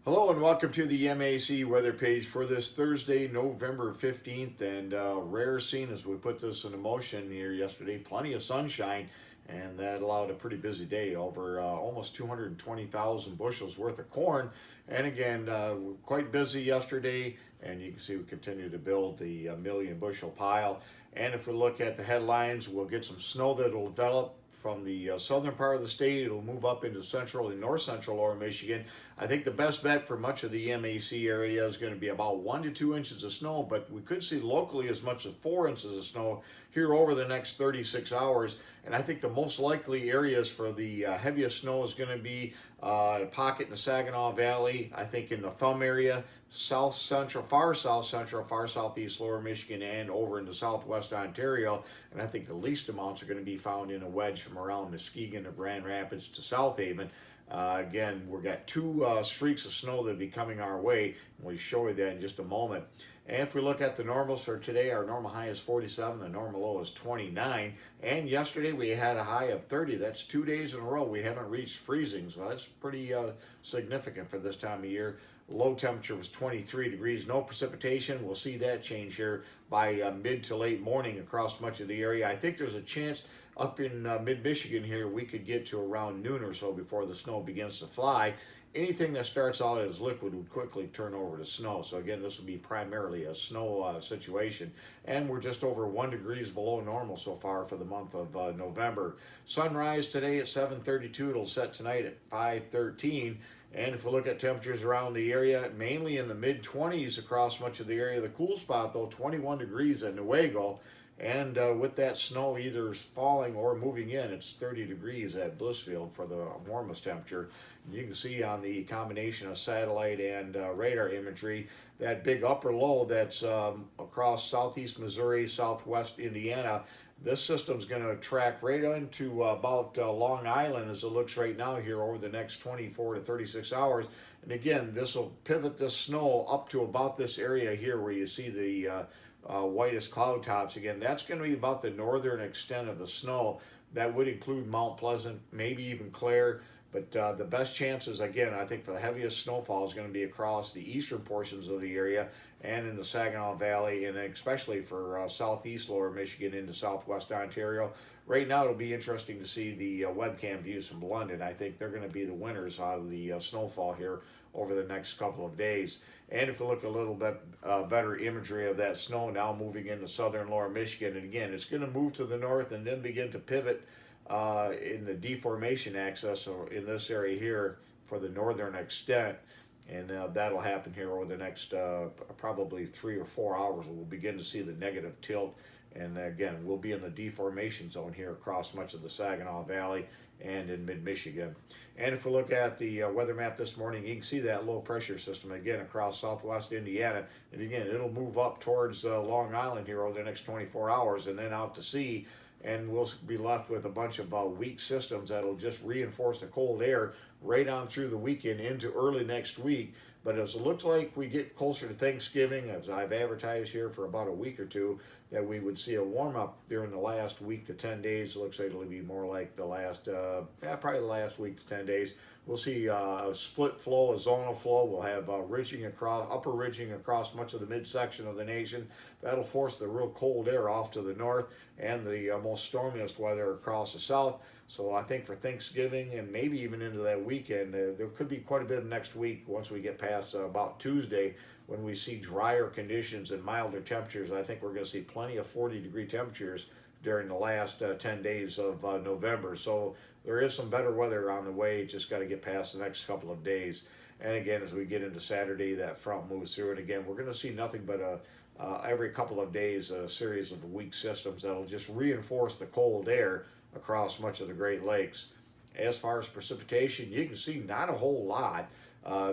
Hello and welcome to the MAC weather page for this Thursday, November 15th, and rare scene as we put this into motion here yesterday. Plenty of sunshine, and that allowed a pretty busy day, over almost 220,000 bushels worth of corn. And again, quite busy yesterday, and you can see we continue to build the million bushel pile. And if we look at the headlines, we'll get some snow that will develop from the southern part of the state. It'll move up into central and north central lower Michigan. I think the best bet for much of the MAC area is going to be about 1 to 2 inches of snow, but we could see locally as much as 4 inches of snow here over the next 36 hours. And I think the most likely areas for the heaviest snow is going to be a pocket in the Saginaw Valley, I think in the Thumb area, south central, far southeast lower Michigan, and over into southwest Ontario. And I think the least amounts are going to be found in a wedge from around Muskegon to Grand Rapids to South Haven. Again, we've got two streaks of snow that will be coming our way, and we'll show you that in just a moment. And if we look at the normals for today, our normal high is 47, the normal low is 29. And yesterday we had a high of 30. That's 2 days in a row we haven't reached freezing, so that's pretty significant for this time of year. Low temperature was 23 degrees, no precipitation. We'll see that change here by mid to late morning across much of the area. I think there's a chance up in mid-Michigan here we could get to around noon or so before the snow begins to fly. Anything that starts out as liquid would quickly turn over to snow. So again, this will be primarily a snow situation. And we're just over 1 degree below normal so far for the month of November. Sunrise today at 7:32. It'll set tonight at 5:13. And if we look at temperatures around the area, mainly in the mid-20s across much of the area. The cool spot, though, 21 degrees at Newaygo. And with that snow either falling or moving in, it's 30 degrees at Blissfield for the warmest temperature. And you can see on the combination of satellite and radar imagery, that big upper low that's across southeast Missouri, southwest Indiana. This system's going to track right into about Long Island as it looks right now here over the next 24 to 36 hours. And again, this will pivot this snow up to about this area here where you see the whitest cloud tops. Again, that's going to be about the northern extent of the snow. That would include Mount Pleasant, maybe even Clare. But the best chances, again, I think for the heaviest snowfall is going to be across the eastern portions of the area and in the Saginaw Valley, and especially for southeast lower Michigan into southwest Ontario. Right now, it'll be interesting to see the webcam views from London. I think they're going to be the winners out of the snowfall here over the next couple of days. And if you look a little bit better imagery of that snow now moving into southern lower Michigan, and again, it's going to move to the north and then begin to pivot in the deformation axis or in this area here for the northern extent. And that'll happen here over the next probably 3 or 4 hours. We'll begin to see the negative tilt. And again, we'll be in the deformation zone here across much of the Saginaw Valley and in mid-Michigan. And if we look at the weather map this morning, you can see that low pressure system again across southwest Indiana. And again, it'll move up towards Long Island here over the next 24 hours and then out to sea. And we'll be left with a bunch of weak systems that'll just reinforce the cold air right on through the weekend into early next week. But as it looks like we get closer to Thanksgiving, as I've advertised here for about a week or two, that we would see a warm-up during the last week to 10 days. It looks like it'll be more like the last, probably the last week to 10 days. We'll see a split flow, a zonal flow. We'll have ridging across, upper ridging across much of the midsection of the nation. That'll force the real cold air off to the north and the most stormiest weather across the south. So I think for Thanksgiving and maybe even into that weekend, there could be quite a bit of next week once we get past about Tuesday when we see drier conditions and milder temperatures. I think we're going to see plenty of 40-degree temperatures during the last 10 days of November. So there is some better weather on the way. Just got to get past the next couple of days. And again, as we get into Saturday, that front moves through. And again, we're going to see nothing but every couple of days a series of weak systems that'll just reinforce the cold air across much of the Great Lakes. As far as precipitation, you can see not a whole lot.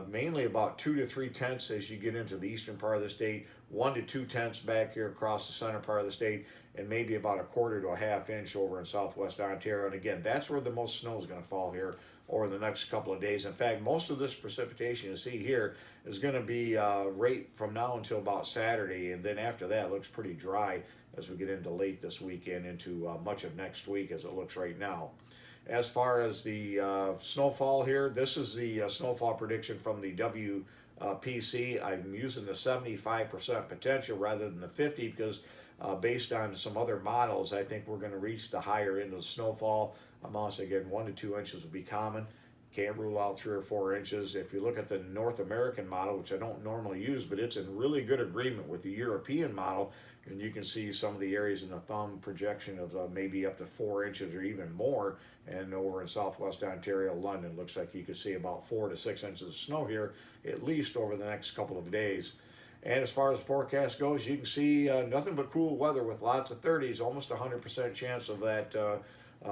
Mainly about 2 to 3 tenths as you get into the eastern part of the state, 1 to 2 tenths back here across the center part of the state, and maybe about a quarter to a half inch over in southwest Ontario. And again, that's where the most snow is going to fall here over the next couple of days. In fact, most of this precipitation you see here is going to be right from now until about Saturday, and then after that it looks pretty dry as we get into late this weekend into much of next week as it looks right now. As far as the snowfall here, this is the snowfall prediction from the WPC. I'm using the 75% potential rather than the 50 because based on some other models, I think we're going to reach the higher end of the snowfall amounts. Again, 1 to 2 inches will be common. Can't rule out 3 or 4 inches. If you look at the North American model, which I don't normally use, but it's in really good agreement with the European model, and you can see some of the areas in the thumb projection of maybe up to 4 inches or even more. And over in southwest Ontario, London, looks like you could see about 4 to 6 inches of snow here, at least over the next couple of days. And as far as the forecast goes, you can see nothing but cool weather with lots of 30s, almost 100% chance of that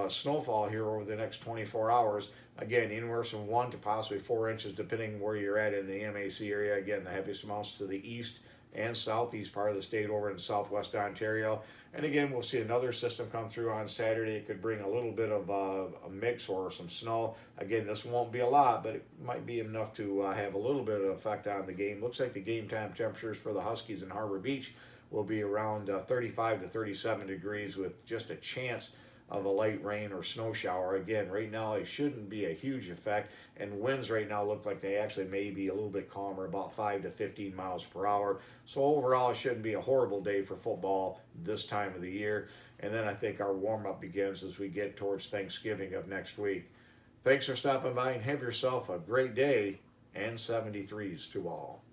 snowfall here over the next 24 hours. Again, anywhere from 1 to possibly 4 inches, depending where you're at in the MAC area. Again, the heaviest amounts to the east and southeast part of the state over in southwest Ontario. And again, we'll see another system come through on Saturday. It could bring a little bit of a mix or some snow. Again, this won't be a lot, but it might be enough to have a little bit of effect on the game. Looks like the game time temperatures for the Huskies in Harbor Beach will be around 35 to 37 degrees with just a chance of a light rain or snow shower. Again, right now it shouldn't be a huge effect, and winds right now look like they actually may be a little bit calmer, about 5 to 15 miles per hour. So overall, it shouldn't be a horrible day for football this time of the year. And then I think our warm-up begins as we get towards Thanksgiving of next week. Thanks for stopping by and have yourself a great day, and 73s to all.